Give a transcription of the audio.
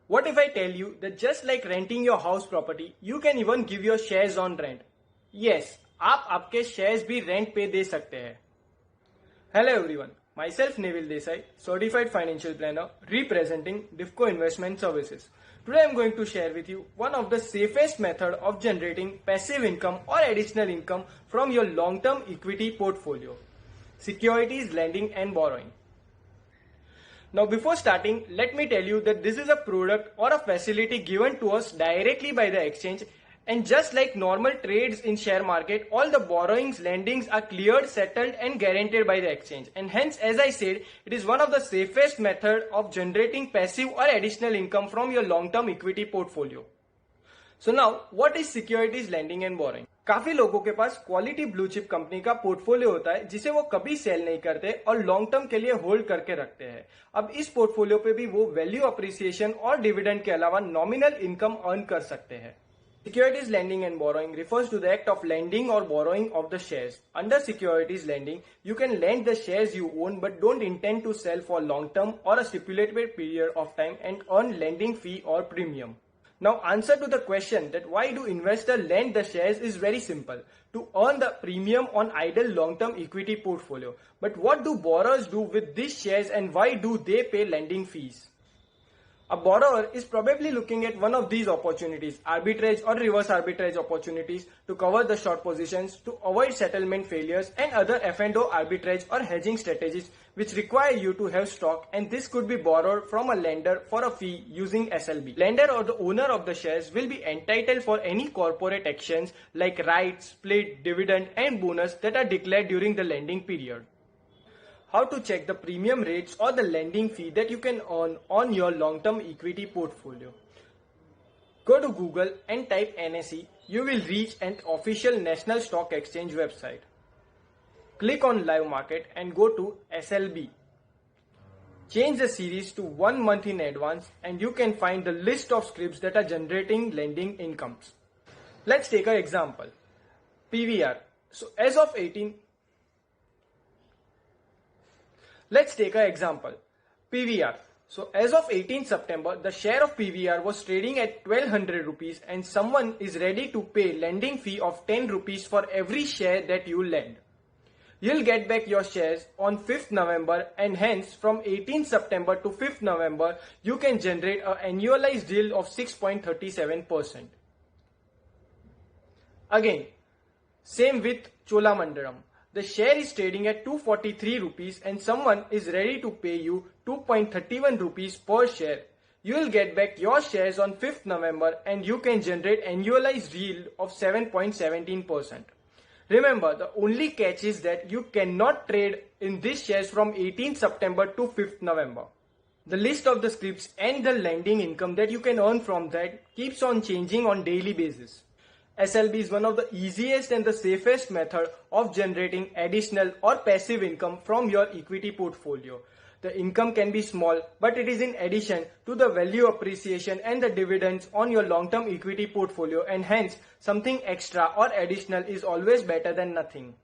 What if I tell you that just like renting your house property, you can even give your shares on rent? Yes, आप आपके shares भी rent पे दे सकते हैं. Hello everyone, myself Neville Desai, Certified Financial Planner representing DIFCO Investment Services. Today I am going to share with you one of the safest method of generating passive income or additional income from your long-term equity portfolio. Securities lending and borrowing. Now before starting, let me tell you that this is a product or a facility given to us directly by the exchange, and just like normal trades in share market, all the borrowings, lendings are cleared, settled and guaranteed by the exchange, and hence as I said, it is one of the safest method of generating passive or additional income from your long-term equity portfolio. So now, what is securities lending and borrowing? काफी लोगों के पास quality blue chip company का portfolio होता है जिसे वो कभी cell नहीं करते और लॉन्ग टर्म के लिए होल्ड करके रखते हैं. अब इस पोर्टफोलियो पे भी वो वैल्यू अप्रिसिएशन और डिविडेंड के अलावा नॉमिनल इनकम अर्न कर सकते हैं. Securities lending and borrowing refers to the act of lending or borrowing of the shares. Under securities lending, you can lend the shares you own but don't intend to sell for long term or a stipulated period of time and earn lending fee or premium. Now answer to the question that why do investors lend the shares is very simple. To earn the premium on idle long-term equity portfolio. But what do borrowers do with these shares and why do they pay lending fees? A borrower is probably looking at one of these opportunities, arbitrage or reverse arbitrage opportunities, to cover the short positions, to avoid settlement failures and other F&O arbitrage or hedging strategies which require you to have stock, and this could be borrowed from a lender for a fee using SLB. Lender or the owner of the shares will be entitled for any corporate actions like rights, split, dividend and bonus that are declared during the lending period. How to check the premium rates or the lending fee that you can earn on your long-term equity portfolio? Go to Google and type NSE. You will reach an official National Stock Exchange website. Click on Live Market and go to SLB. Change the series to 1 month in advance and you can find the list of scripts that are generating lending incomes. Let's take an example. PVR. So as of 18 Let's take an example. PVR. So as of 18 September, the share of PVR was trading at 1200 rupees and someone is ready to pay lending fee of 10 rupees for every share that you lend. You'll get back your shares on 5th November and hence from 18 September to 5th November, you can generate an annualized yield of 6.37%. Again, same with Cholamandalam. The share is trading at 243 rupees and someone is ready to pay you 2.31 rupees per share. You will get back your shares on 5th November and you can generate annualized yield of 7.17%. Remember, the only catch is that you cannot trade in these shares from 18th September to 5th November. The list of the scripts and the lending income that you can earn from that keeps on changing on daily basis. SLB is one of the easiest and the safest method of generating additional or passive income from your equity portfolio. The income can be small, but it is in addition to the value appreciation and the dividends on your long-term equity portfolio, and hence something extra or additional is always better than nothing.